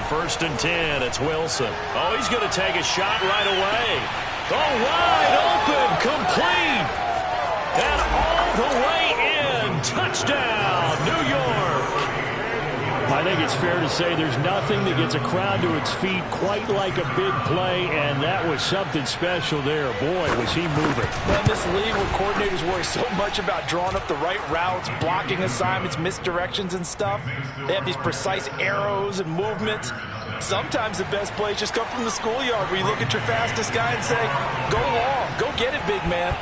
first and 10, it's Wilson. Oh, he's going to take a shot right away. Oh, wide open, complete. And all the way in. Touchdown, New York. I think it's fair to say there's nothing that gets a crowd to its feet quite like a big play, and that was something special there. Boy, was he moving. In this league where coordinators worry so much about drawing up the right routes, blocking assignments, misdirections and stuff, they have these precise arrows and movements. Sometimes the best plays just come from the schoolyard where you look at your fastest guy and say, go long, go get it, big man.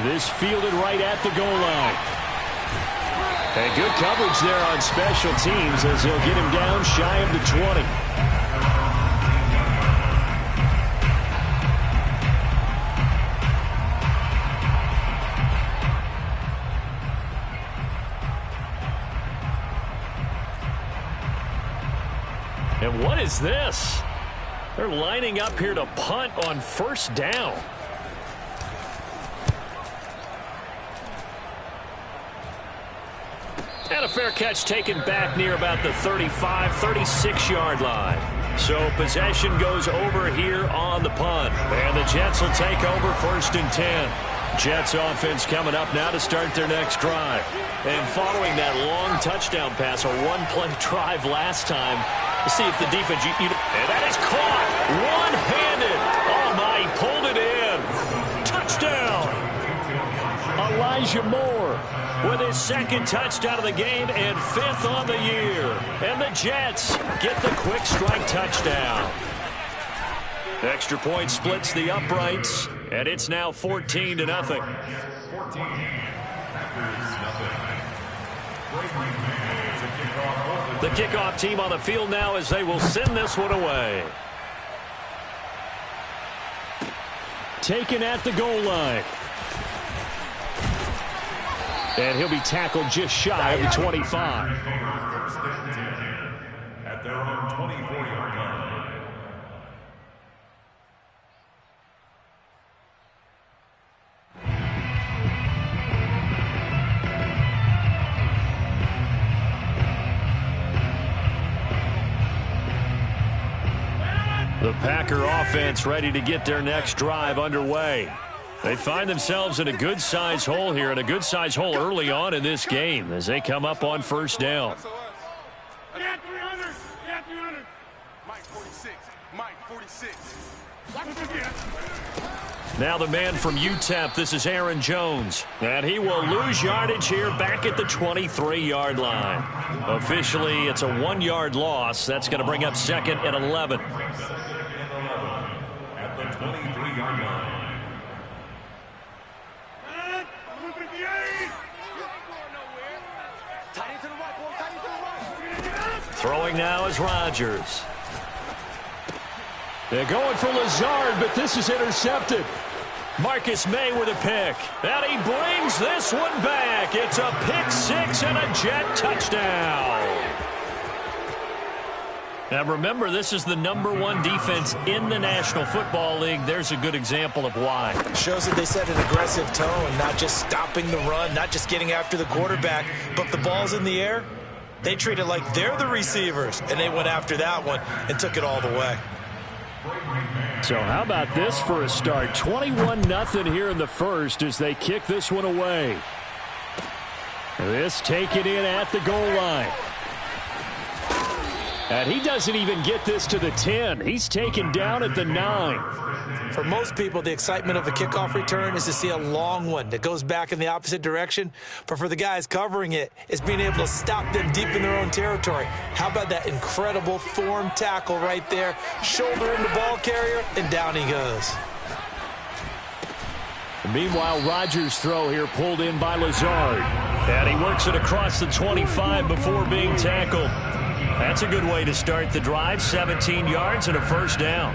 This fielded right at the goal line. And good coverage there on special teams as he'll get him down shy of the 20. And what is this? They're lining up here to punt on first down. And a fair catch taken back near about the 35, 36-yard line. So possession goes over here on the punt. And the Jets will take over first and 10. Jets offense coming up now to start their next drive. And following that long touchdown pass, a one-play drive last time, let's see if the defense... and that is caught one-handed. Oh, my, he pulled it in. Touchdown. Elijah Moore with his second touchdown of the game and fifth on the year. And the Jets get the quick strike touchdown. Extra point splits the uprights, and it's now 14-0. The kickoff team on the field now as they will send this one away. Taken at the goal line. And he'll be tackled just shy of the 25. At their own 24-yard line. The Packer offense ready to get their next drive underway. They find themselves in a good-sized hole here, and a good-sized hole early on in this game as they come up on first down. Now the man from UTEP, this is Aaron Jones. And he will lose yardage here back at the 23-yard line. Officially, it's a 1-yard loss. That's going to bring up second and 11. At the 23-yard line. Throwing now is Rodgers. They're going for Lazard, but this is intercepted. Marcus May with a pick. And he brings this one back. It's a pick six and a Jet touchdown. Now remember, this is the #1 defense in the National Football League. There's a good example of why. Shows that they set an aggressive tone, not just stopping the run, not just getting after the quarterback, but if the ball's in the air, they treat it like they're the receivers, and they went after that one and took it all the way. So how about this for a start? 21-0 here in the first as they kick this one away. This taken in at the goal line. And he doesn't even get this to the 10. He's taken down at the 9. For most people, the excitement of a kickoff return is to see a long one that goes back in the opposite direction. But for the guys covering it, it's being able to stop them deep in their own territory. How about that incredible form tackle right there? Shoulder in the ball carrier, and down he goes. Meanwhile, Rodgers' throw here pulled in by Lazard. And he works it across the 25 before being tackled. That's a good way to start the drive. 17 yards and a first down.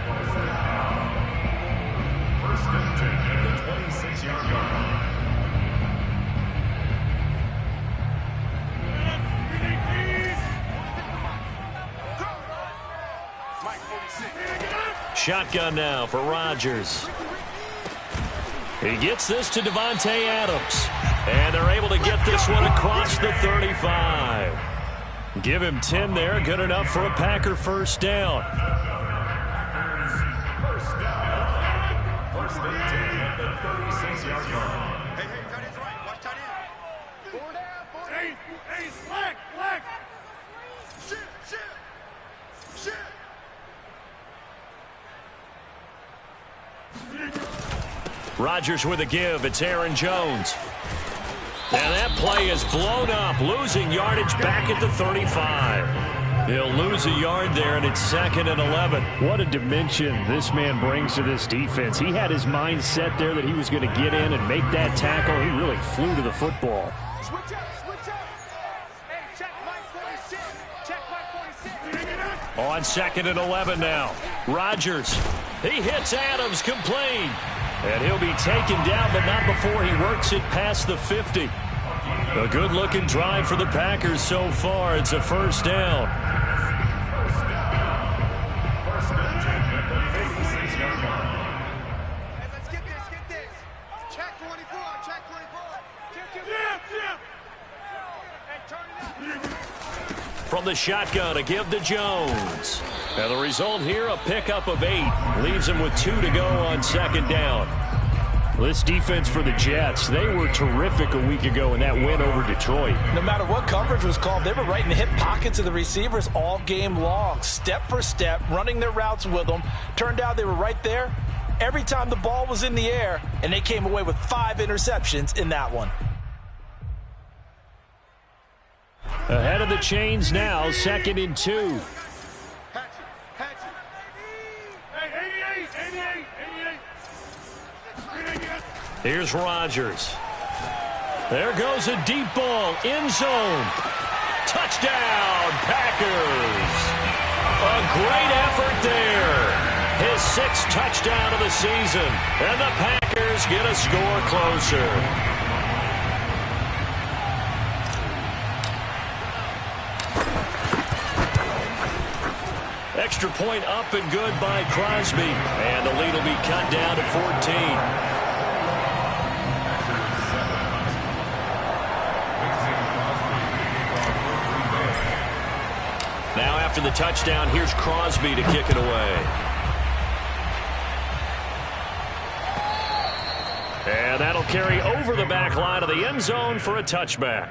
First and 10 at the 26-yard line. Shotgun now for Rodgers. He gets this to Devontae Adams. And they're able to get this one across the 35. Give him 10 there. Good enough for a Packer first down. First and 10 at the 36-yard line. Hey, tight end's right. Watch tight end. 4 down, 4 down. Hey, slack. Shit. Rodgers with a give. It's Aaron Jones. And that play is blown up, losing yardage back at the 35. He'll lose a yard there, and it's 2nd and 11. What a dimension this man brings to this defense. He had his mind set there that he was going to get in and make that tackle. He really flew to the football. Switch up. Hey, check Mike 46. Check Mike 46. On 2nd and 11 now. Rodgers. He hits Adams complete. And he'll be taken down, but not before he works it past the 50. A good-looking drive for the Packers so far. It's a first down. First and 10 at the 36-yard line. Hey, let's get this. Check 24. Chip. Hey, turn it up. From the shotgun, a give to Jones. And the result here, a pickup of 8. Leaves him with 2 to go on 2nd down. This defense for the Jets, they were terrific a week ago in that win over Detroit. No matter what coverage was called, they were right in the hip pockets of the receivers all game long, step for step, running their routes with them. Turned out they were right there every time the ball was in the air, and they came away with 5 interceptions in that one. Ahead of the chains now, 2nd and 2. Hatchet. Hey, 88. Here's Rodgers. There goes a deep ball, end zone. Touchdown, Packers. A great effort there. His 6th touchdown of the season. And the Packers get a score closer. Extra point up and good by Crosby. And the lead will be cut down to 14. Now after the touchdown, here's Crosby to kick it away. And that'll carry over the back line of the end zone for a touchback.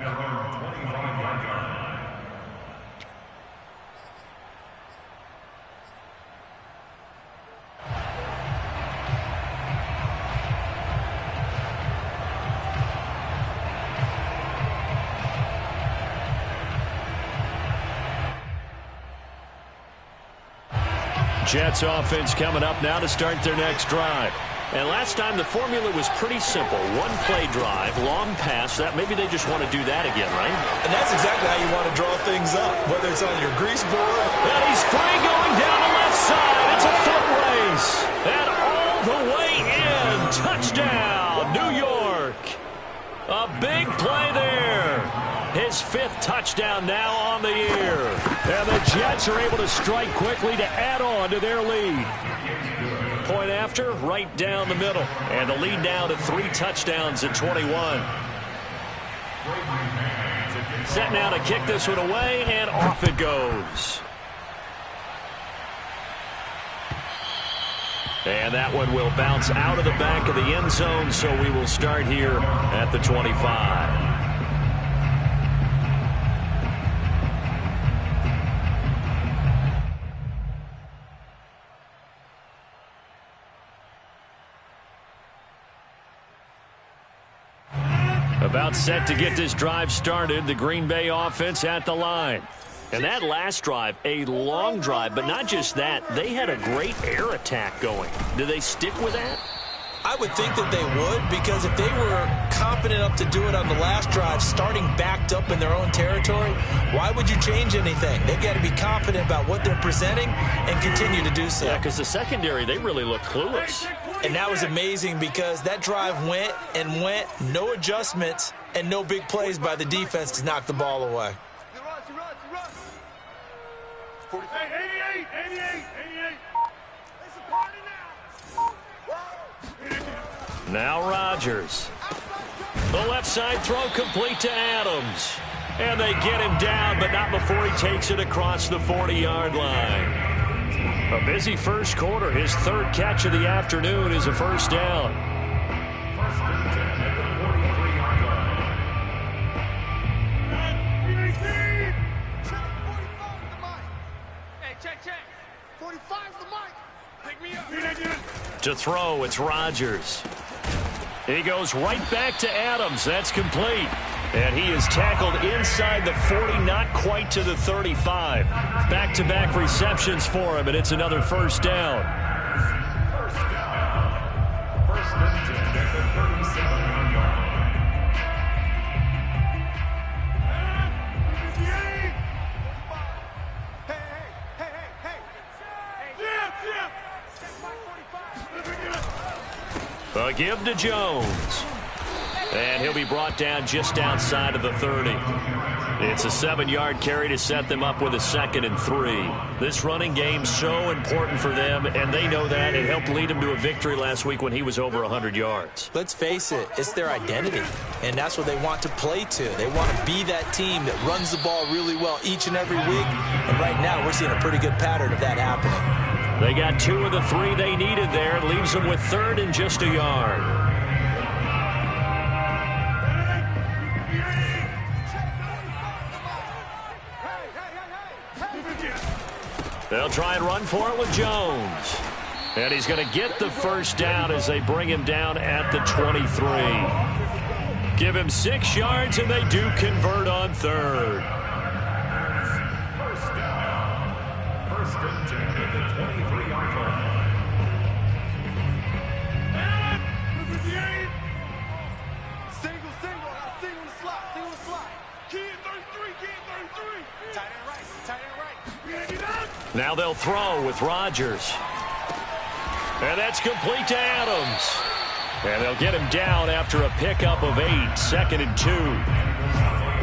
Jets offense coming up now to start their next drive. And last time the formula was pretty simple. One play drive, long pass. That maybe they just want to do that again, right? And that's exactly how you want to draw things up, whether it's on your grease board. And he's free going down the left side. It's a foot race. And all the way in. Touchdown, New York. A big play there. His 5th touchdown now on the year. And the Jets are able to strike quickly to add on to their lead. Point after, right down the middle. And the lead now to 3 touchdowns at 21. Set now to kick this one away, and off it goes. And that one will bounce out of the back of the end zone, so we will start here at the 25. About set to get this drive started, the Green Bay offense at the line. And that last drive, a long drive, but not just that, they had a great air attack going. Do they stick with that? I would think that they would, because if they were confident enough to do it on the last drive, starting backed up in their own territory, why would you change anything? They've got to be confident about what they're presenting and continue to do so. Yeah, because the secondary, they really look clueless. And that was amazing because that drive went and went, no adjustments, and no big plays by the defense to knock the ball away. Hey, 88. It's a party now. Now Rodgers. The left side throw complete to Adams. And they get him down, but not before he takes it across the 40-yard line. A busy first quarter. His third catch of the afternoon is a first down. First and 10 at the 43-yard line. Check 45's the mic. Hey, check. 45's the mic. Pick me up. To throw, it's Rodgers. He goes right back to Adams. That's complete. And he is tackled inside the 40, not quite to the 35. Back-to-back receptions for him, and it's another first down. First down. First and 10 at the 37-yard line. A give to Jones. And he'll be brought down just outside of the 30. It's a 7-yard carry to set them up with a 2nd and 3. This running game's so important for them, and they know that. It helped lead them to a victory last week when he was over 100 yards. Let's face it, it's their identity, and that's what they want to play to. They want to be that team that runs the ball really well each and every week, and right now we're seeing a pretty good pattern of that happening. They got 2 of the 3 they needed there. It leaves them with 3rd and just a yard. They'll try and run for it with Jones. And he's going to get the first down as they bring him down at the 23. Give him 6 yards, and they do convert on 3rd. First down. First and 10 at the 23-yard line. Single the slot. Key in 33. Tight end right. Now they'll throw with Rodgers. And that's complete to Adams. And they'll get him down after a pickup of 8, 2nd and 2.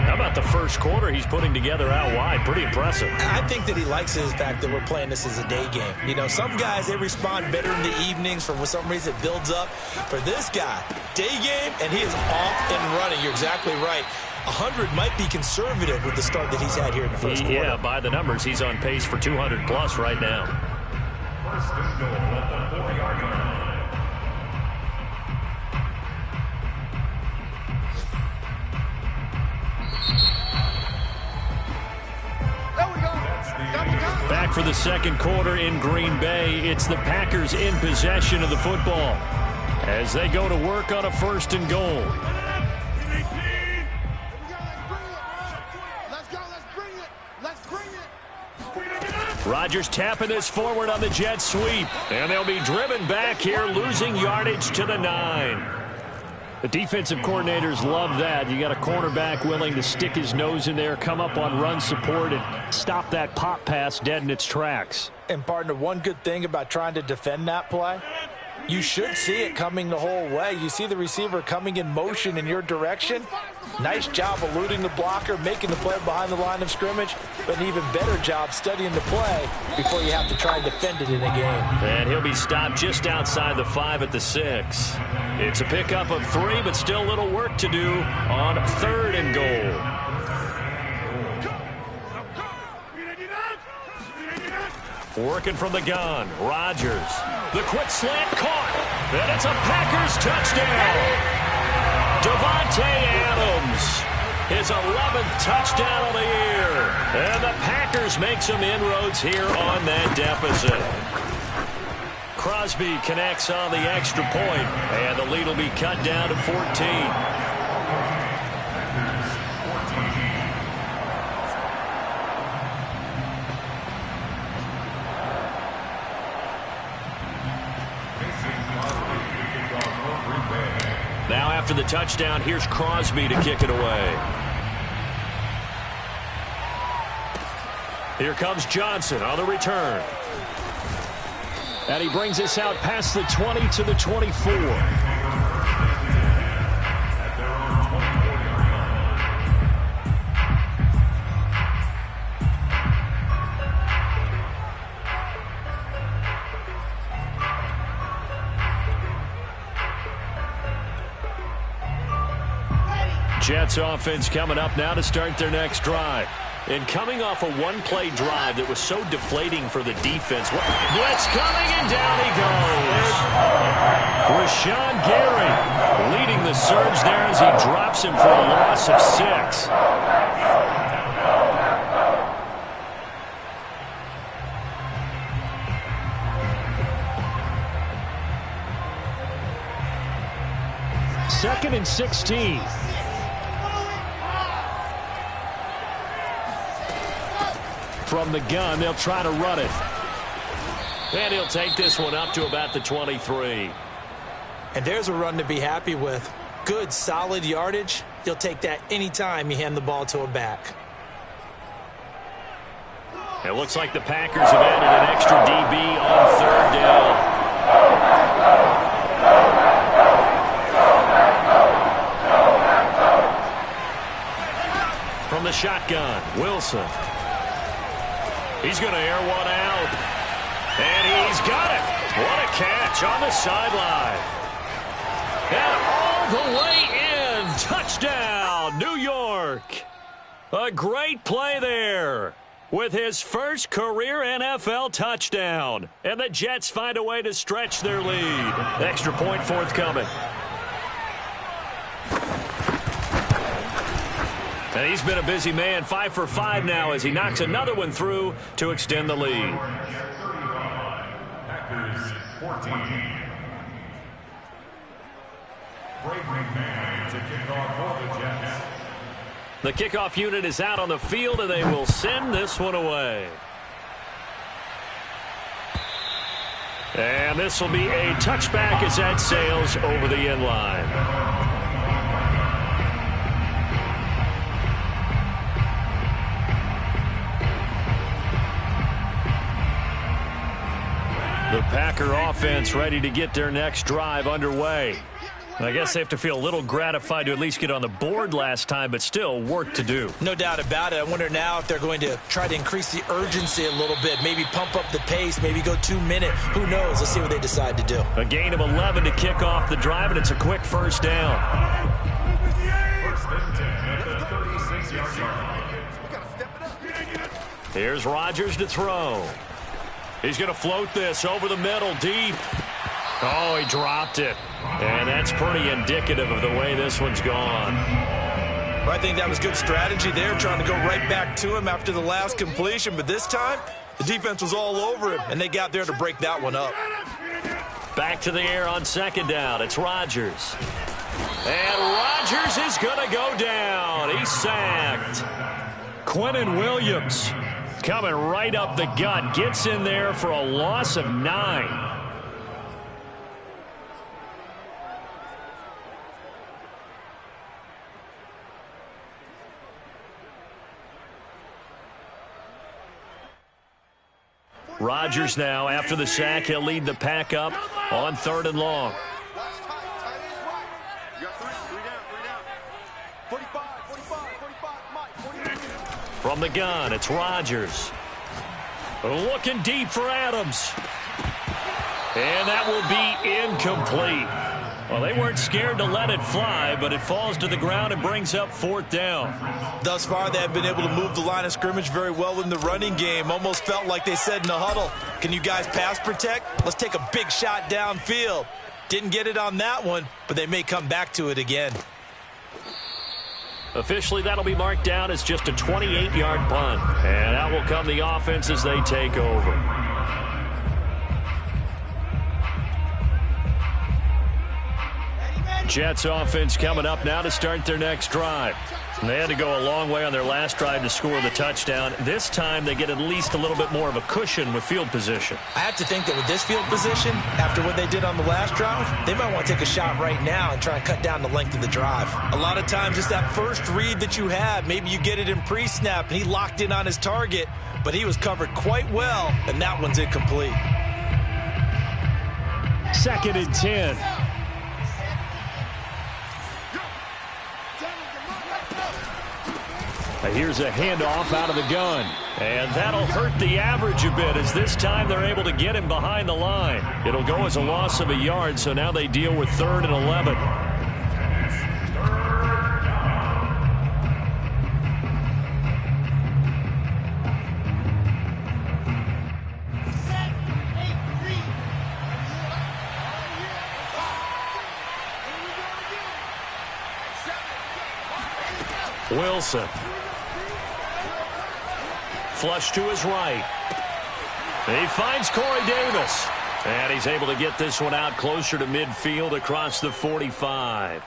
How about the first quarter he's putting together out wide? Pretty impressive. I think that he likes the fact that we're playing this as a day game. You know, some guys, they respond better in the evenings for some reason it builds up. For this guy, day game, and he is off and running. You're exactly right. 100 might be conservative with the start that he's had here in the first quarter. Yeah, by the numbers, he's on pace for 200-plus right now. First and goal at the 4-yard line. There we go. Back for the second quarter in Green Bay. It's the Packers in possession of the football as they go to work on a 1st and goal. Rodgers tapping this forward on the jet sweep. And they'll be driven back here, losing yardage to the 9. The defensive coordinators love that. You got a cornerback willing to stick his nose in there, come up on run support, and stop that pop pass dead in its tracks. And, partner, one good thing about trying to defend that play, you should see it coming the whole way. You see the receiver coming in motion in your direction. Nice job eluding the blocker, making the play behind the line of scrimmage, but an even better job studying the play before you have to try and defend it in a game. And he'll be stopped just outside the 5 at the 6. It's a pickup of 3, but still a little work to do on 3rd and goal. Working from the gun, Rodgers. The quick slant caught, and it's a Packers touchdown. Davante Adams, his 11th touchdown of the year. And the Packers make some inroads here on that deficit. Crosby connects on the extra point, and the lead will be cut down to 14. Now after the touchdown, here's Crosby to kick it away. Here comes Johnson on the return. And he brings us out past the 20 to the 24. Jets offense coming up now to start their next drive. And coming off a one-play drive that was so deflating for the defense. Blitz coming, and down he goes. Rashawn Gary leading the surge there as he drops him for a loss of 6. Second and 16. From the gun, they'll try to run it. And he'll take this one up to about the 23. And there's a run to be happy with. Good, solid yardage. You'll take that anytime you hand the ball to a back. It looks like the Packers have added an extra DB on 3rd down. From the shotgun, Wilson. He's going to air one out. And he's got it. What a catch on the sideline. And all the way in. Touchdown, New York. A great play there with his first career NFL touchdown. And the Jets find a way to stretch their lead. Extra point forthcoming. And he's been a busy man, 5 for 5 now as he knocks another one through to extend the lead. Packers 14. Brady Man to kick off for the Jets. The kickoff unit is out on the field, and they will send this one away. And this will be a touchback as that sails over the end line. The Packer offense ready to get their next drive underway. I guess they have to feel a little gratified to at least get on the board last time, but still work to do. No doubt about it. I wonder now if they're going to try to increase the urgency a little bit, maybe pump up the pace, maybe go 2-minute. Who knows? Let's see what they decide to do. A gain of 11 to kick off the drive, and it's a quick first down. First and 10 at the 36-yard line. Here's Rodgers to throw. He's going to float this over the middle, deep. Oh, he dropped it. And that's pretty indicative of the way this one's gone. I think that was good strategy there, trying to go right back to him after the last completion. But this time, the defense was all over him, and they got there to break that one up. Back to the air on 2nd down. It's Rodgers. And Rodgers is going to go down. He's sacked. Quinnen Williams coming right up the gut. Gets in there for a loss of 9. Rodgers now, after the sack, he'll lead the pack up on 3rd and long. From the gun, it's Rodgers. Looking deep for Adams. And that will be incomplete. Well, they weren't scared to let it fly, but it falls to the ground and brings up 4th down. Thus far, they have been able to move the line of scrimmage very well in the running game. Almost felt like they said in the huddle, can you guys pass protect? Let's take a big shot downfield. Didn't get it on that one, but they may come back to it again. Officially, that'll be marked down as just a 28-yard punt. And out will come the offense as they take over. Jets offense coming up now to start their next drive. They had to go a long way on their last drive to score the touchdown. This time they get at least a little bit more of a cushion with field position. I have to think that with this field position, after what they did on the last drive, they might want to take a shot right now and try and cut down the length of the drive. A lot of times it's that first read that you have. Maybe you get it in pre-snap and he locked in on his target, but he was covered quite well, and that one's incomplete. 2nd and 10. Here's a handoff out of the gun. And that'll hurt the average a bit as this time they're able to get him behind the line. It'll go as a loss of a yard, so now they deal with 3rd and 11. Wilson. Flush to his right. He finds Corey Davis. And he's able to get this one out closer to midfield across the 45.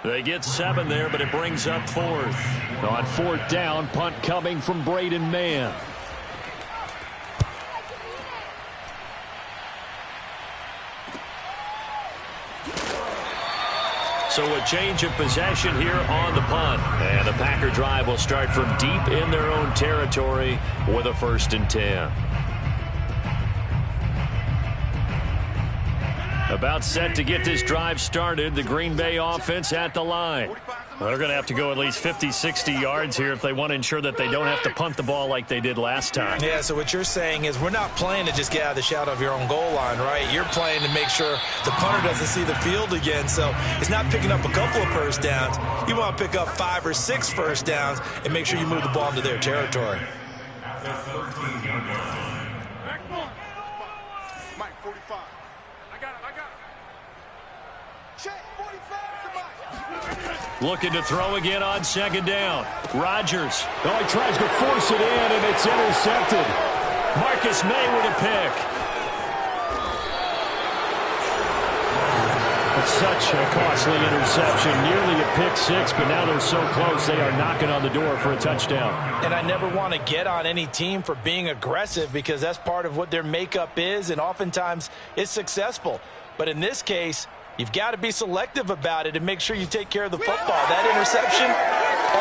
They get 7 there, but it brings up 4th. On 4th down, punt coming from Braden Mann. So a change of possession here on the punt. And the Packer drive will start from deep in their own territory with a 1st and 10. About set to get this drive started. The Green Bay offense at the line. Well, they're going to have to go at least 50, 60 yards here if they want to ensure that they don't have to punt the ball like they did last time. Yeah, so what you're saying is we're not playing to just get out of the shadow of your own goal line, right? You're playing to make sure the punter doesn't see the field again. So it's not picking up a couple of first downs. You want to pick up 5 or 6 first downs and make sure you move the ball into their territory. Mike, 45. I got it. Check, 45 to Mike. Looking to throw again on 2nd down. Rodgers. Oh, he tries to force it in, and it's intercepted. Marcus May with a pick. It's such a costly interception. Nearly a pick 6, but now they're so close they are knocking on the door for a touchdown. And I never want to get on any team for being aggressive because that's part of what their makeup is, and oftentimes it's successful. But in this case, you've got to be selective about it and make sure you take care of the football. That interception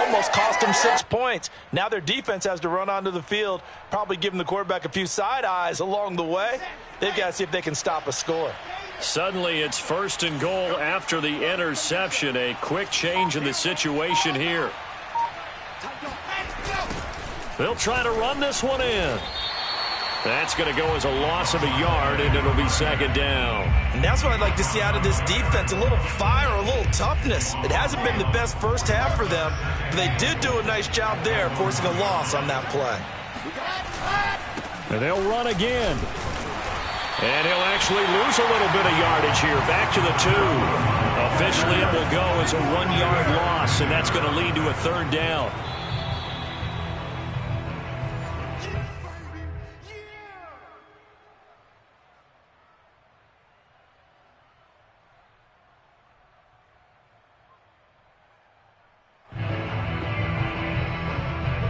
almost cost them 6 points. Now their defense has to run onto the field, probably giving the quarterback a few side eyes along the way. They've got to see if they can stop a score. Suddenly it's 1st and goal after the interception. A quick change in the situation here. They'll try to run this one in. That's going to go as a loss of a yard, and it'll be 2nd down. And that's what I'd like to see out of this defense, a little fire, a little toughness. It hasn't been the best first half for them, but they did do a nice job there, forcing a loss on that play. And they'll run again. And he'll actually lose a little bit of yardage here, back to the 2. Officially, it will go as a 1-yard loss, and that's going to lead to a 3rd down.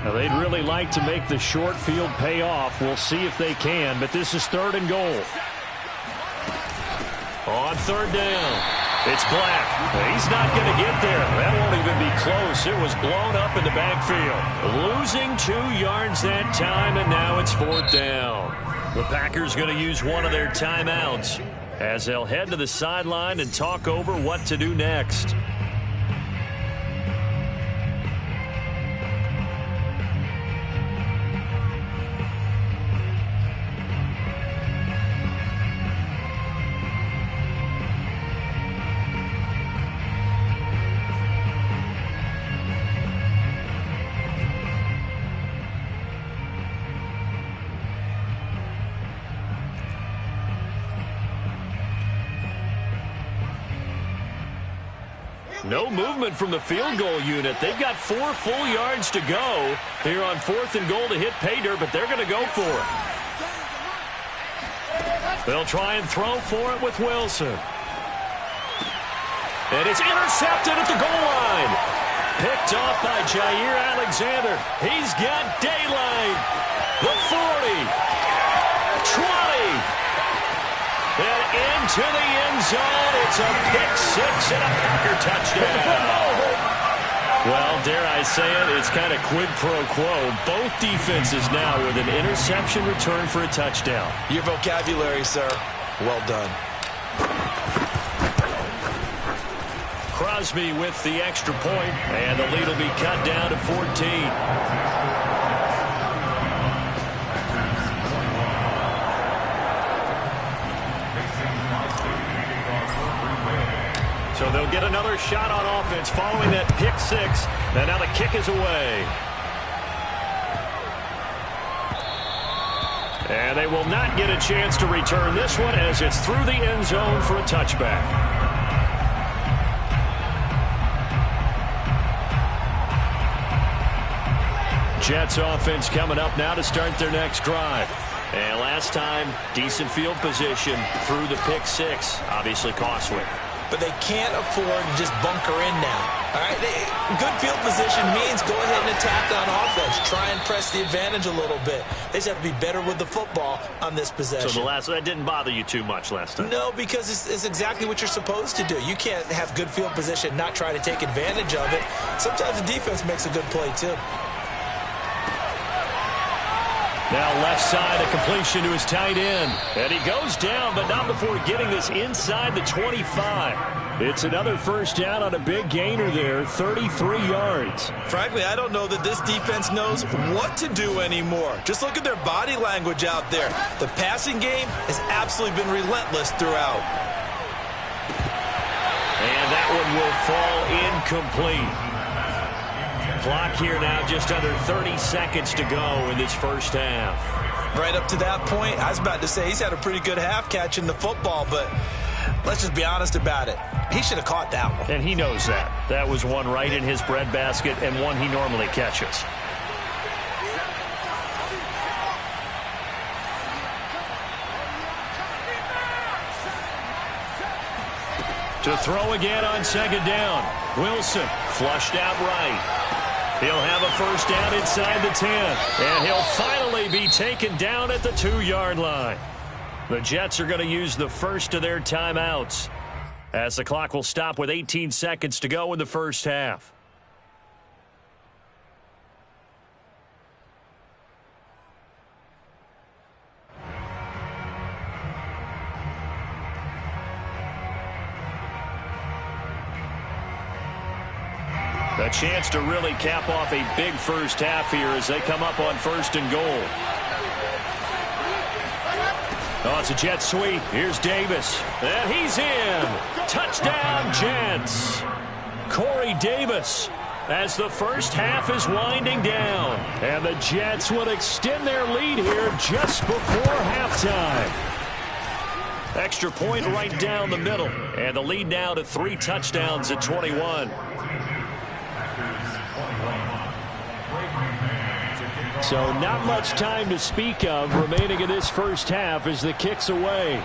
Now, they'd really like to make the short field pay off. We'll see if they can, but this is 3rd and goal. On 3rd down, it's Black. He's not going to get there. That won't even be close. It was blown up in the backfield. Losing 2 yards that time, and now it's 4th down. The Packers going to use one of their timeouts as they'll head to the sideline and talk over what to do next. No movement from the field goal unit. They've got 4 full yards to go here on 4th and goal to hit pay dirt, but they're going to go for it. They'll try and throw for it with Wilson. And it's intercepted at the goal line. Picked off by Jair Alexander. He's got daylight. The 40. 20. And into the end zone. It's a pick 6 and a Packer touchdown. Well, dare I say it, it's kind of quid pro quo. Both defenses now with an interception return for a touchdown. Your vocabulary, sir. Well done. Crosby with the extra point, and the lead will be cut down to 14. So they'll get another shot on offense following that pick 6. And now the kick is away. And they will not get a chance to return this one as it's through the end zone for a touchback. Jets offense coming up now to start their next drive. And last time, decent field position through the pick six. Obviously costly. But they can't afford to just bunker in now. All right, good field position means go ahead and attack on offense. Try and press the advantage a little bit. They just have to be better with the football on this possession. So that didn't bother you too much last time? No, because it's exactly what you're supposed to do. You can't have good field position, not try to take advantage of it. Sometimes the defense makes a good play, too. Now left side, a completion to his tight end. And he goes down, but not before getting this inside the 25. It's another first down on a big gainer there, 33 yards. Frankly, I don't know that this defense knows what to do anymore. Just look at their body language out there. The passing game has absolutely been relentless throughout. And that one will fall incomplete. Clock here now, just under 30 seconds to go in this first half. Right up to that point, I was about to say he's had a pretty good half catching the football, but let's just be honest about it. He should have caught that one. And he knows that. That was one right in his breadbasket and one he normally catches. To throw again on second down. Wilson flushed out right. He'll have a first down inside the 10. And he'll finally be taken down at the 2-yard line. The Jets are going to use the first of their timeouts, as the clock will stop with 18 seconds to go in the first half. A chance to really cap off a big first half here as they come up on first and goal. Oh, it's a jet sweep. Here's Davis. And he's in. Touchdown, Jets. Corey Davis, as the first half is winding down. And the Jets will extend their lead here just before halftime. Extra point right down the middle. And the lead now to 3 touchdowns at 21. So not much time to speak of remaining in this first half as the kick's away.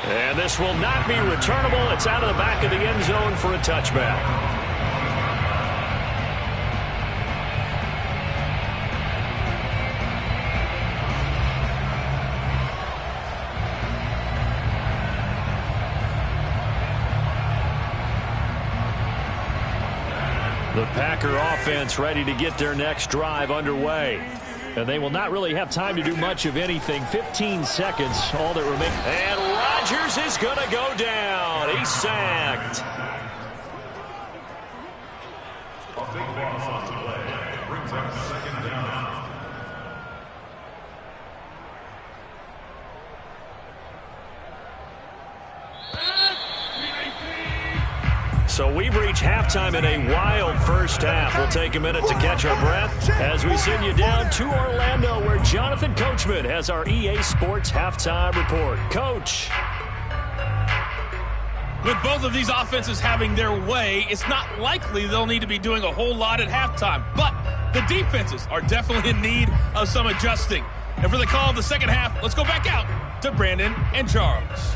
And this will not be returnable. It's out of the back of the end zone for a touchback. The Packer offense ready to get their next drive underway. And they will not really have time to do much of anything. 15 seconds, all that remains. And Rodgers is going to go down. He's sacked. A big loss on the play. Brings up second down. So we've reached halftime in a wild first half. We'll take a minute to catch our breath as we send you down to Orlando, where Jonathan Coachman has our EA Sports halftime report. Coach. With both of these offenses having their way, it's not likely they'll need to be doing a whole lot at halftime. But the defenses are definitely in need of some adjusting. And for the call of the second half, let's go back out to Brandon and Charles.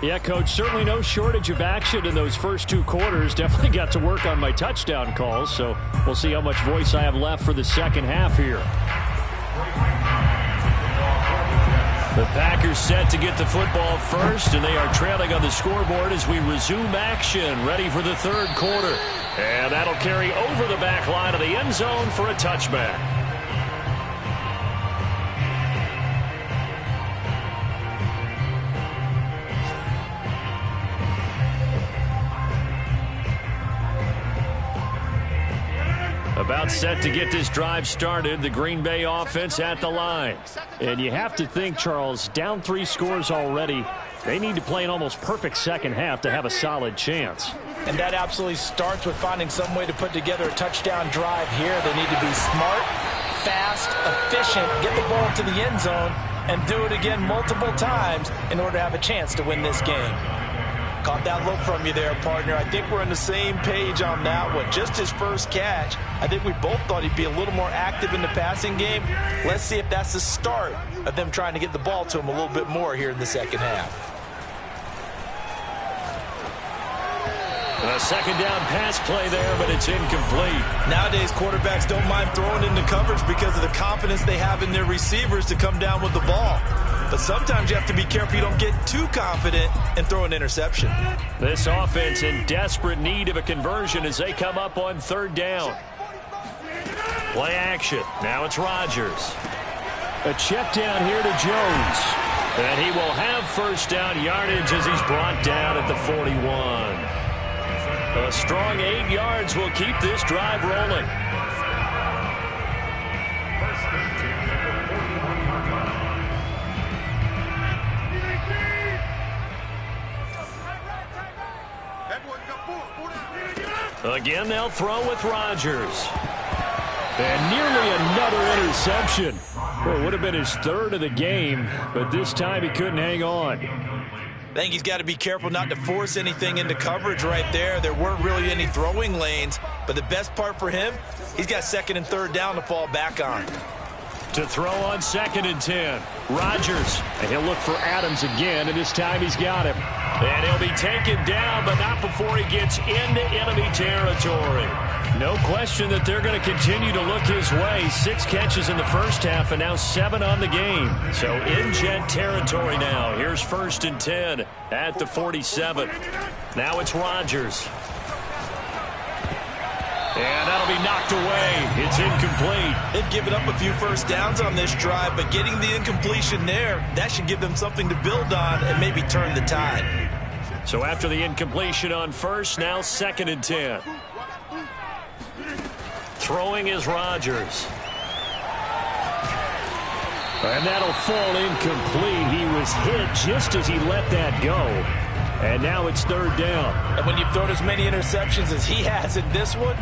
Yeah, Coach, certainly no shortage of action in those first 2 quarters. Definitely got to work on my touchdown calls, so we'll see how much voice I have left for the second half here. The Packers set to get the football first, and they are trailing on the scoreboard as we resume action, ready for the third quarter. And that'll carry over the back line of the end zone for a touchback. About set to get this drive started, the Green Bay offense at the line. And you have to think, Charles, down 3 scores already. They need to play an almost perfect second half to have a solid chance. And that absolutely starts with finding some way to put together a touchdown drive here. They need to be smart, fast, efficient, get the ball to the end zone, and do it again multiple times in order to have a chance to win this game. Caught that look from you there, partner. I think we're on the same page on that one. Just his first catch. I think we both thought he'd be a little more active in the passing game. Let's see if that's the start of them trying to get the ball to him a little bit more here in the second half. A second down pass play there, but it's incomplete. Nowadays, quarterbacks don't mind throwing into coverage because of the confidence they have in their receivers to come down with the ball. But sometimes you have to be careful you don't get too confident and throw an interception. This offense in desperate need of a conversion as they come up on third down. Play action. Now it's Rodgers. A check down here to Jones. And he will have first down yardage as he's brought down at the 41. A strong 8 yards will keep this drive rolling. Again, they'll throw with Rodgers. And nearly another interception. Well, it would have been his third of the game, but this time he couldn't hang on. I think he's got to be careful not to force anything into coverage right there. There weren't really any throwing lanes, but the best part for him, he's got second and third down to fall back on. To throw on 2nd and 10. Rodgers. And he'll look for Adams again, and this time he's got him. And he'll be taken down, but not before he gets into enemy territory. No question that they're going to continue to look his way. 6 catches in the first half and now 7 on the game. So in Jet territory now. Here's 1st and 10 at the 47. Now it's Rodgers. And that'll be knocked away. It's incomplete. They've given up a few first downs on this drive, but getting the incompletion there, that should give them something to build on and maybe turn the tide. So after the incompletion on first, now 2nd and 10. Throwing is Rodgers. And that'll fall incomplete. He was hit just as he let that go. And now it's 3rd down. And when you've thrown as many interceptions as he has in this one,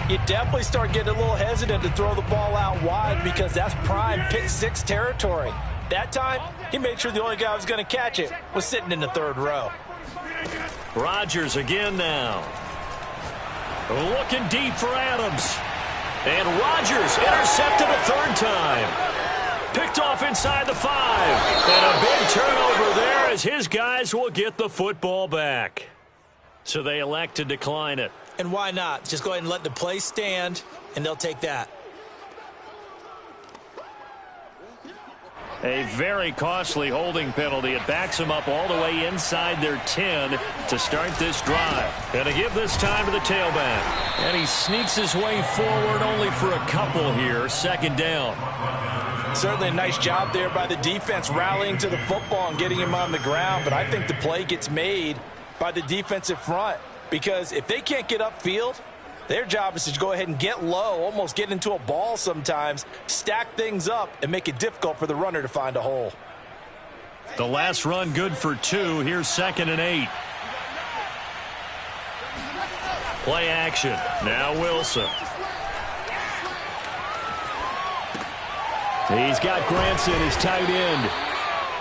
you definitely start getting a little hesitant to throw the ball out wide because that's prime pick 6 territory. That time, he made sure the only guy who was going to catch it was sitting in the 3rd row. Rodgers again now. Looking deep for Adams. And Rodgers intercepted a 3rd time. Picked off inside the 5. And a big turnover there as his guys will get the football back. So they elect to decline it. And why not? Just go ahead and let the play stand, and they'll take that. A very costly holding penalty. It backs them up all the way inside their 10 to start this drive. And to give this time to the tailback. And he sneaks his way forward only for a couple here. 2nd down. Certainly a nice job there by the defense rallying to the football and getting him on the ground. But I think the play gets made by the defensive front. Because if they can't get upfield, their job is to go ahead and get low, almost get into a ball sometimes, stack things up, and make it difficult for the runner to find a hole. The last run good for 2. Here's 2nd and 8. Play action. Now Wilson. He's got Granson, his tight end.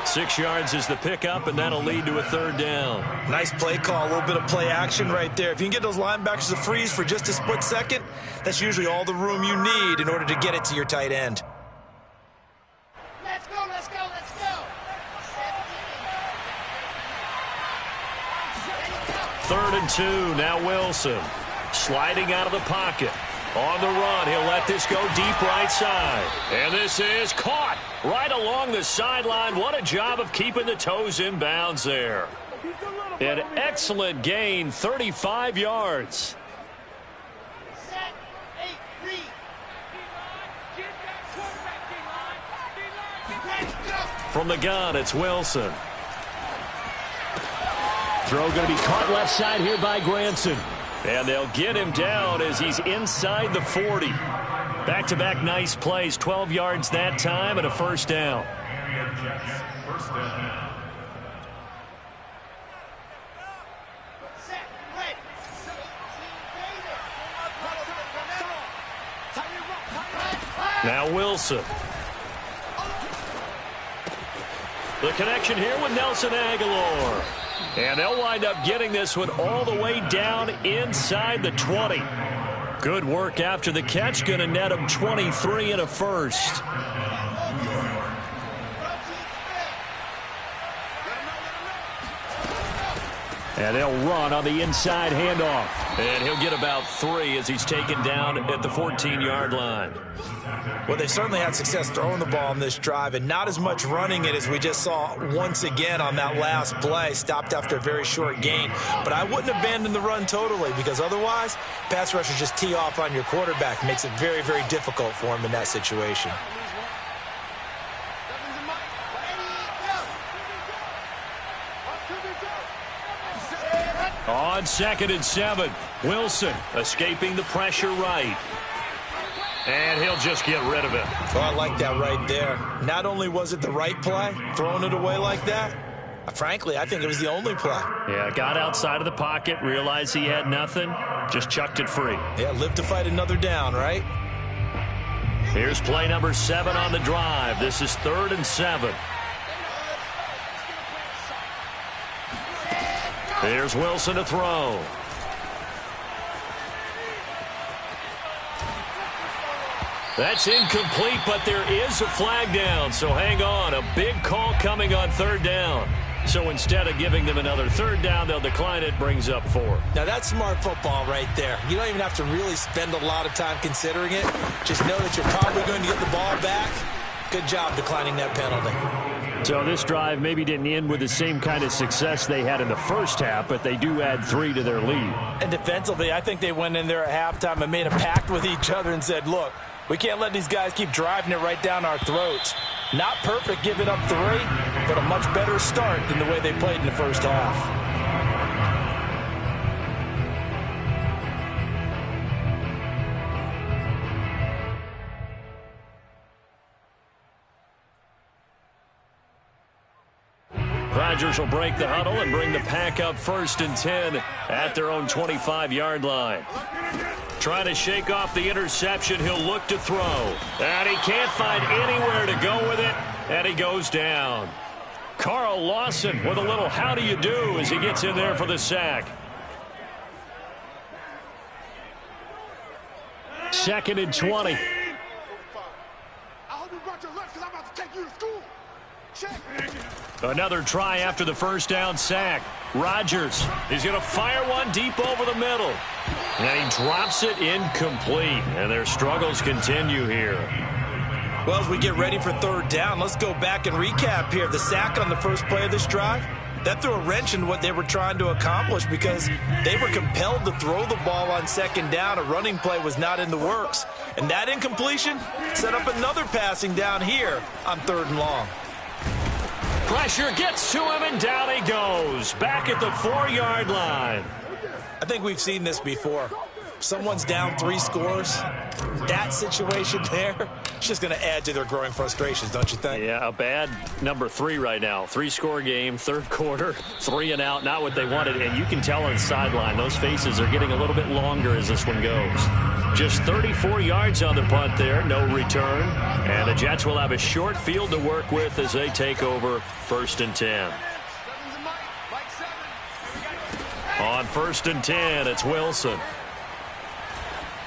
6 yards is the pickup, and that'll lead to a 3rd down. Nice play call, a little bit of play action right there. If you can get those linebackers to freeze for just a split second, that's usually all the room you need in order to get it to your tight end. Let's go, let's go, let's go. 3rd and 2, now Wilson. Sliding out of the pocket. On the run, he'll let this go deep right side. And this is caught right along the sideline. What a job of keeping the toes in bounds there. An excellent gain, 35 yards. Set, 8, read. From the gun, it's Wilson. Throw going to be caught left side here by Granson. And they'll get him down as he's inside the 40. Back-to-back nice plays, 12 yards that time and a 1st down. Now Wilson. The connection here with Nelson Agholor. And they'll wind up getting this one all the way down inside the 20. Good work after the catch. Going to net them 23 and a first. And they'll run on the inside handoff. And he'll get about 3 as he's taken down at the 14-yard line. Well, they certainly had success throwing the ball on this drive, and not as much running it as we just saw once again on that last play. Stopped after a very short gain. But I wouldn't abandon the run totally, because otherwise, pass rushers just tee off on your quarterback. Makes it very, very difficult for him in that situation. On 2nd and 7, Wilson escaping the pressure right. And he'll just get rid of it. Oh, I like that right there. Not only was it the right play, throwing it away like that, frankly, I think it was the only play. Yeah, got outside of the pocket, realized he had nothing, just chucked it free. Yeah, live to fight another down, right? Here's play number 7 on the drive. This is 3rd and 7. Here's Wilson to throw. That's incomplete, but there is a flag down, so hang on. A big call coming on 3rd down. So instead of giving them another 3rd down, they'll decline it, brings up 4. Now, that's smart football right there. You don't even have to really spend a lot of time considering it. Just know that you're probably going to get the ball back. Good job declining that penalty. So this drive maybe didn't end with the same kind of success they had in the first half, but they do add 3 to their lead. And defensively, I think they went in there at halftime and made a pact with each other and said, look, we can't let these guys keep driving it right down our throats. Not perfect giving up 3, but a much better start than the way they played in the first half. Rodgers will break the huddle and bring the pack up 1st and 10 at their own 25-yard line. Trying to shake off the interception, he'll look to throw. And he can't find anywhere to go with it, and he goes down. Carl Lawson with a little how do you do as he gets in there for the sack. 2nd and 20. I hope you brought your lunch because I'm about to take you to school. Check. Another try after the first down sack. Rodgers is going to fire one deep over the middle. And he drops it incomplete. And their struggles continue here. Well, as we get ready for 3rd down, let's go back and recap here. The sack on the first play of this drive, that threw a wrench in what they were trying to accomplish because they were compelled to throw the ball on 2nd down. A running play was not in the works. And that incompletion set up another passing down here on 3rd and long. Pressure gets to him, and down he goes. Back at the 4-yard line. I think we've seen this before. Someone's down 3 scores. That situation there, it's just going to add to their growing frustrations, don't you think? Yeah, a bad number 3 right now. 3-score game, 3rd quarter, 3 and out, not what they wanted. And you can tell on the sideline, those faces are getting a little bit longer as this one goes. Just 34 yards on the punt there, no return. And the Jets will have a short field to work with as they take over 1st and 10. On 1st and 10, it's Wilson.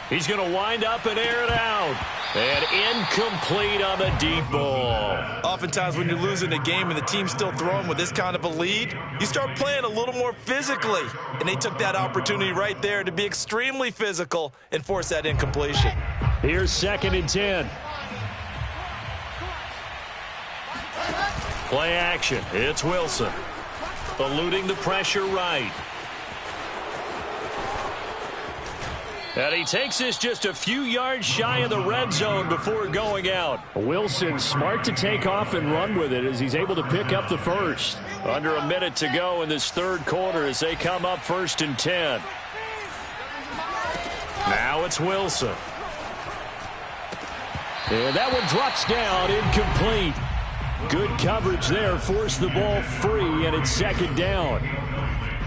He's going to wind up and air it out. And incomplete on the deep ball. Oftentimes when you're losing a game and the team's still throwing with this kind of a lead, you start playing a little more physically. And they took that opportunity right there to be extremely physical and force that incompletion. Here's 2nd and 10. Play action. It's Wilson. Eluding the pressure right. And he takes this just a few yards shy of the red zone before going out. Wilson smart to take off and run with it as he's able to pick up the first. Under a minute to go in this 3rd quarter as they come up 1st and 10. Now it's Wilson. And that one drops down, incomplete. Good coverage there, forced the ball free, and it's 2nd down.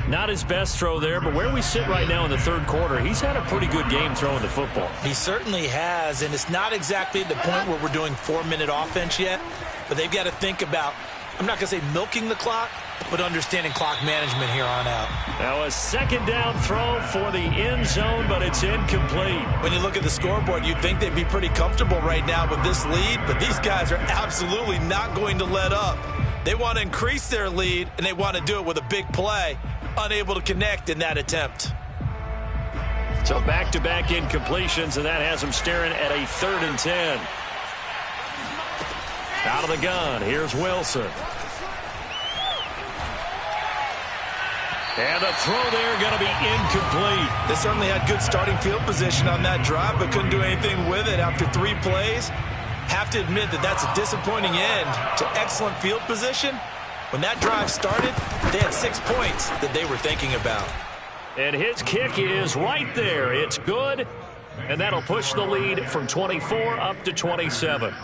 Not his best throw there, but where we sit right now in the 3rd quarter, he's had a pretty good game throwing the football. He certainly has, and it's not exactly at the point where we're doing 4-minute offense yet, but they've got to think about, I'm not going to say milking the clock, but understanding clock management here on out. Now a second down throw for the end zone, but it's incomplete. When you look at the scoreboard, you'd think they'd be pretty comfortable right now with this lead, but these guys are absolutely not going to let up. They want to increase their lead, and they want to do it with a big play. Unable to connect in that attempt. So back-to-back incompletions, and that has them staring at a 3rd and 10. Out of the gun, here's Wilson. And the throw there going to be incomplete. They certainly had good starting field position on that drive, but couldn't do anything with it after 3 plays. Have to admit that that's a disappointing end to excellent field position. When that drive started, they had 6 points that they were thinking about. And his kick is right there. It's good, and that'll push the lead from 24 up to 27.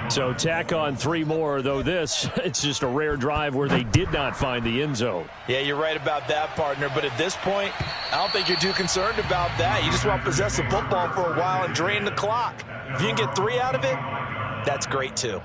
So tack on 3 more, though it's just a rare drive where they did not find the end zone. Yeah, you're right about that, partner. But at this point, I don't think you're too concerned about that. You just want to possess the football for a while and drain the clock. If you can get 3 out of it, that's great too.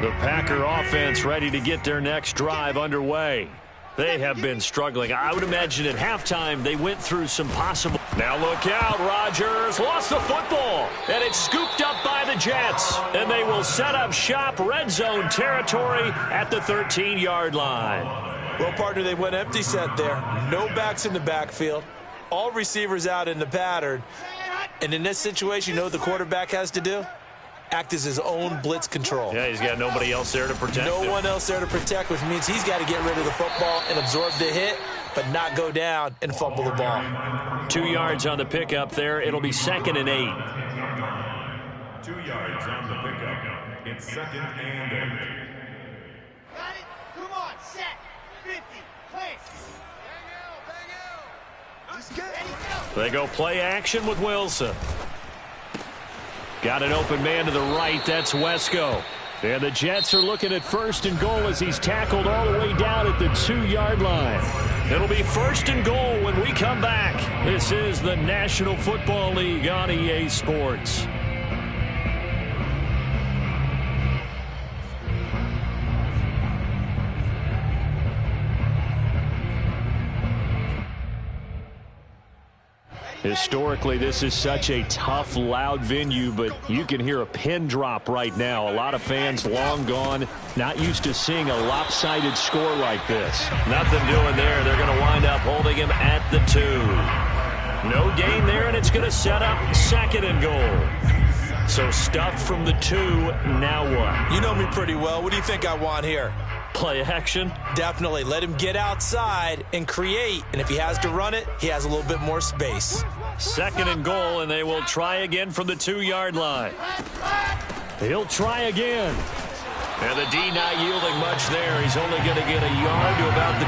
The Packer offense ready to get their next drive underway. They have been struggling. I would imagine at halftime they went through some possible. Now look out, Rodgers lost the football, and it's scooped up by the Jets. And they will set up shop, red zone territory at the 13-yard line. Well, partner, they went empty set there. No backs in the backfield. All receivers out in the pattern. And in this situation, you know what the quarterback has to do? Act as his own blitz control. Yeah, he's got nobody else there to protect him. No one else there to protect, which means he's got to get rid of the football and absorb the hit, but not go down and fumble the ball. 2 yards on the pickup there. It'll be 2nd and 8. 2 yards on the pickup. It's 2nd and 8. Got it? Come on, set. 50, place. Bang out. They go play action with Wilson. Got an open man to the right. That's Wesco. And the Jets are looking at 1st and goal as he's tackled all the way down at the 2-yard line. It'll be 1st and goal when we come back. This is the National Football League on EA Sports. Historically, this is such a tough, loud venue, but you can hear a pin drop right now. A lot of fans long gone, not used to seeing a lopsided score like this. Nothing doing there. They're going to wind up holding him at the 2. No gain there, and it's going to set up 2nd and goal. So stuffed from the 2, now what? You know me pretty well. What do you think I want here? Play action? Definitely. Let him get outside and create. And if he has to run it, he has a little bit more space. 2nd and goal, and they will try again from the 2-yard line. He'll try again. And the D not yielding much there. He's only going to get a yard to about the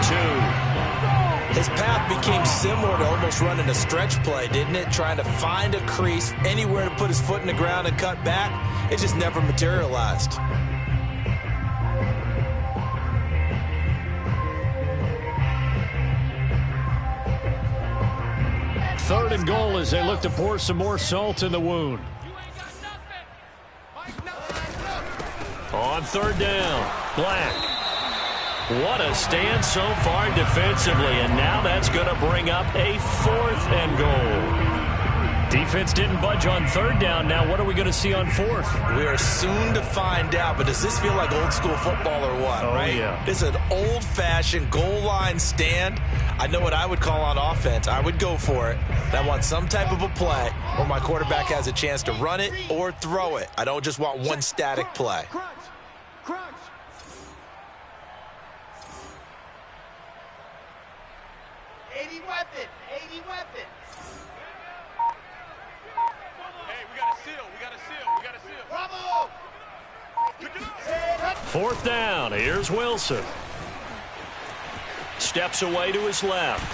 2. His path became similar to almost running a stretch play, didn't it? Trying to find a crease, anywhere to put his foot in the ground and cut back. It just never materialized. 3rd and goal as they look to pour some more salt in the wound. On 3rd down, Black. What a stand so far defensively, and now that's going to bring up a 4th and goal. Defense didn't budge on 3rd down. Now what are we going to see on 4th? We are soon to find out, but does this feel like old school football or what, right? Yeah. This is an old-fashioned goal line stand. I know what I would call on offense. I would go for it. I want some type of a play where my quarterback has a chance to run it or throw it. I don't just want one static play. Crunch. Crunch. 80 weapon. 80 weapon. Hey, we got a seal. We got a seal. We got a seal. Bravo. Pick it up. 4th down. Here's Wilson. Steps away to his left.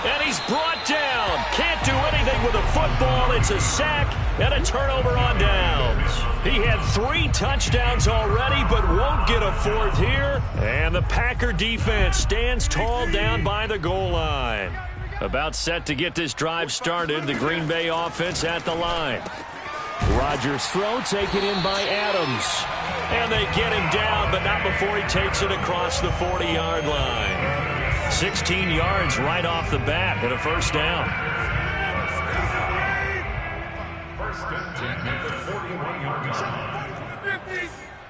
And he's brought down. Can't do anything with a football. It's a sack and a turnover on downs. He had 3 touchdowns already, but won't get a 4th here. And the Packer defense stands tall down by the goal line. About set to get this drive started. The Green Bay offense at the line. Rodgers' throw taken in by Adams. And they get him down, but not before he takes it across the 40-yard line. 16 yards right off the bat and a first down. First and 10 at the 41-yard line.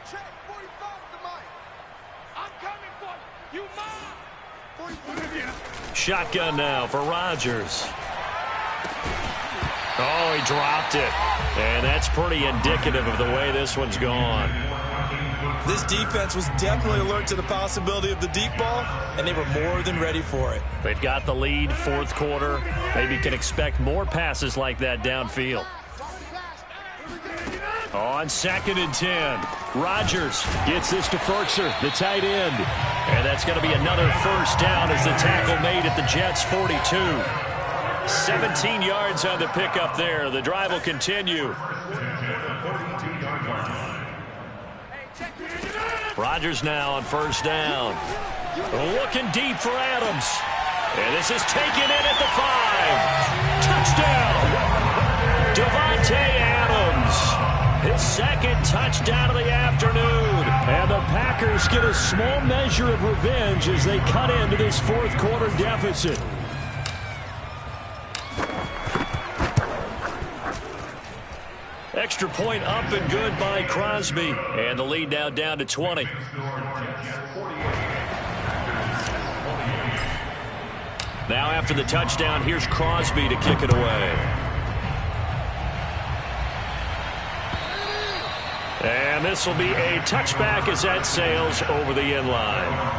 Check, 45 to Mike. I'm coming for you. You mom. Shotgun now for Rodgers. Oh, he dropped it. And that's pretty indicative of the way this one's gone. This defense was definitely alert to the possibility of the deep ball, and they were more than ready for it. They've got the lead, fourth quarter. Maybe can expect more passes like that downfield. On 2nd and 10, Rodgers gets this to Firkser, the tight end. And that's going to be another first down as the tackle made at the Jets' 42. 17 yards on the pickup there. The drive will continue. Rodgers now on first down. Looking deep for Adams. And this is taken in at the 5. Touchdown! Davante Adams. His second touchdown of the afternoon. And the Packers get a small measure of revenge as they cut into this fourth quarter deficit. Extra point up and good by Crosby. And the lead now down to 20. Now after the touchdown, here's Crosby to kick it away. And this will be a touchback as that sails over the end line.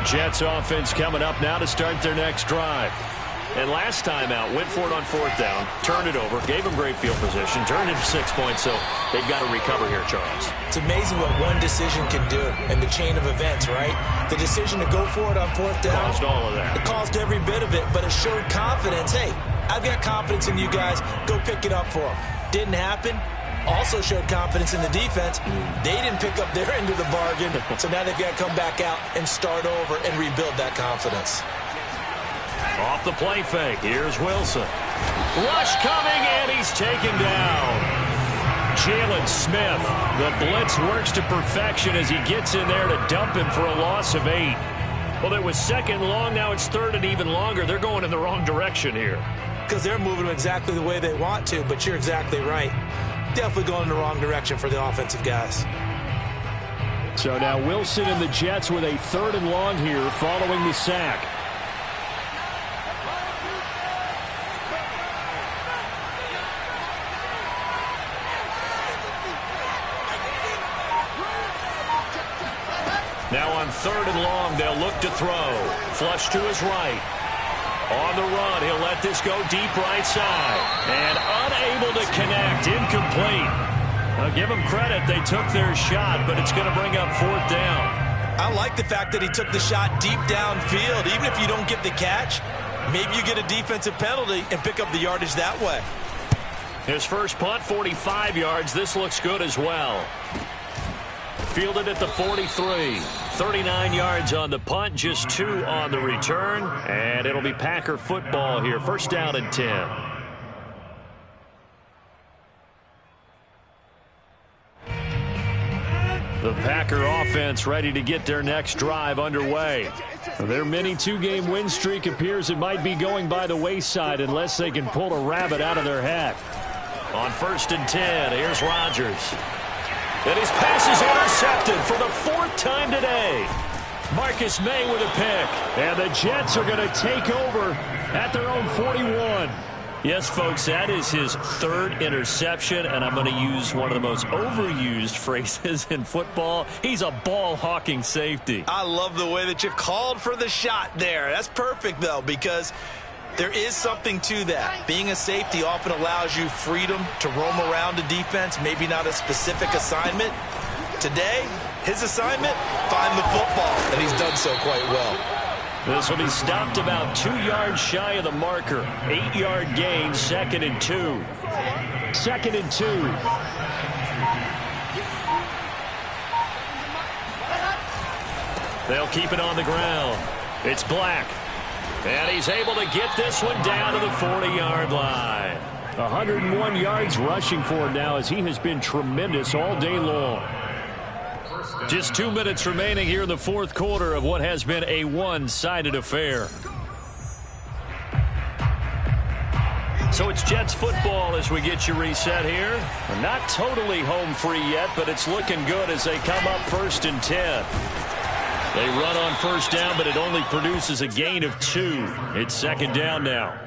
Jets offense coming up now to start their next drive. And last time out, went for it on fourth down, turned it over, gave them great field position, turned it to 6 points, so they've got to recover here, Charles. It's amazing what one decision can do in the chain of events, right? The decision to go for it on fourth down. Caused all of that. It caused every bit of it, but it showed confidence. Hey, I've got confidence in you guys. Go pick it up for them. Didn't happen. Also showed confidence in the defense. They didn't pick up their end of the bargain, so now they've got to come back out and start over and rebuild that confidence. Off the play fake, here's Wilson. Rush coming, and he's taken down. Jalen Smith, the blitz works to perfection as he gets in there to dump him for a loss of 8. Well, it was second long, now it's third and even longer. They're going in the wrong direction here. Because they're moving exactly the way they want to, but you're exactly right. Definitely going in the wrong direction for the offensive guys. So now Wilson and the Jets with a third and long here following the sack. Now on third and long, they'll look to throw. Flush to his right. On the run, he'll let this go deep right side. And unable to connect, incomplete. Now give them credit, they took their shot, but it's going to bring up fourth down. I like the fact that he took the shot deep downfield. Even if you don't get the catch, maybe you get a defensive penalty and pick up the yardage that way. His first punt, 45 yards. This looks good as well. Fielded at the 43. 39 yards on the punt, just 2 on the return. And it'll be Packer football here. First down and 10. The Packer offense ready to get their next drive underway. Their mini 2-game win streak appears it might be going by the wayside unless they can pull a rabbit out of their hat. On first and 10, here's Rodgers. And his pass is intercepted for the 4th time today. Marcus May with a pick. And the Jets are going to take over at their own 41. Yes, folks, that is his 3rd interception, and I'm going to use one of the most overused phrases in football. He's a ball-hawking safety. I love the way that you called for the shot there. That's perfect, though, because there is something to that. Being a safety often allows you freedom to roam around a defense, maybe not a specific assignment. Today, his assignment, find the football, and he's done so quite well. This will be stopped about 2 yards shy of the marker. 8-yard gain, 2nd and 2. 2nd and 2. They'll keep it on the ground. It's Black. And he's able to get this one down to the 40-yard line. 101 yards rushing for him now as he has been tremendous all day long. Just 2 minutes remaining here in the fourth quarter of what has been a one-sided affair. So it's Jets football as we get you reset here. We're not totally home free yet, but it's looking good as they come up 1st and 10. They run on 1st down, but it only produces a gain of 2. It's 2nd down now.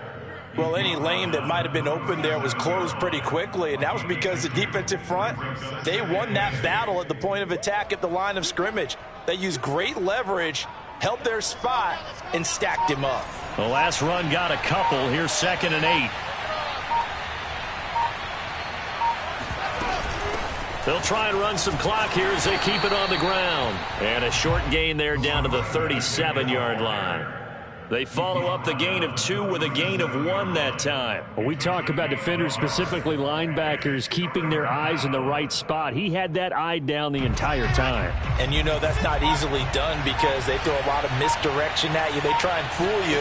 Well, any lane that might have been open there was closed pretty quickly, and that was because the defensive front, they won that battle at the point of attack at the line of scrimmage. They used great leverage, held their spot, and stacked him up. The last run got a couple. Here's 2nd and 8. They'll try and run some clock here as they keep it on the ground. And a short gain there down to the 37-yard line. They follow up the gain of 2 with a gain of 1 that time. Well, we talk about defenders, specifically linebackers, keeping their eyes in the right spot. He had that eye down the entire time. And you know that's not easily done because they throw a lot of misdirection at you. They try and fool you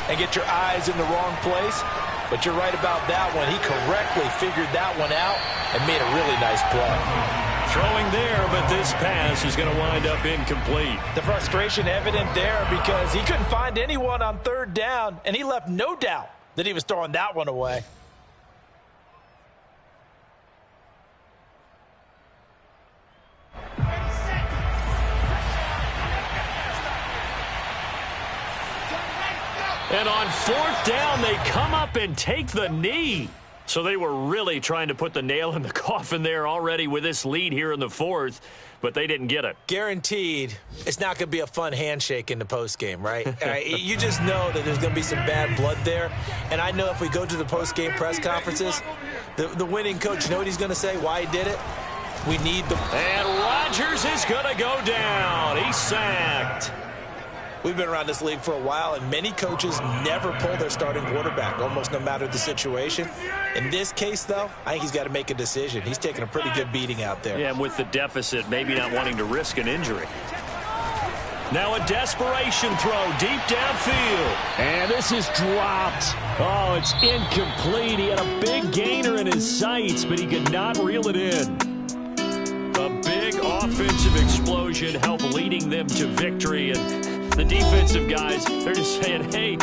and get your eyes in the wrong place. But you're right about that one. He correctly figured that one out and made a really nice play. Throwing there, but this pass is going to wind up incomplete. The frustration evident there because he couldn't find anyone on 3rd down, and he left no doubt that he was throwing that one away. And on 4th down, they come up and take the knee. So they were really trying to put the nail in the coffin there already with this lead here in the 4th, but they didn't get it. Guaranteed, it's not going to be a fun handshake in the postgame, right? You just know that there's going to be some bad blood there. And I know if we go to the postgame press conferences, the winning coach, you know what he's going to say, why he did it? We need the... And Rodgers is going to go down. He's sacked. We've been around this league for a while, and many coaches never pull their starting quarterback, almost no matter the situation. In this case, though, I think he's got to make a decision. He's taking a pretty good beating out there. Yeah, and with the deficit, maybe not wanting to risk an injury. Now a desperation throw deep downfield. And this is dropped. Oh, it's incomplete. He had a big gainer in his sights, but he could not reel it in. A big offensive explosion helped leading them to victory, and the defensive guys, they're just saying, hey,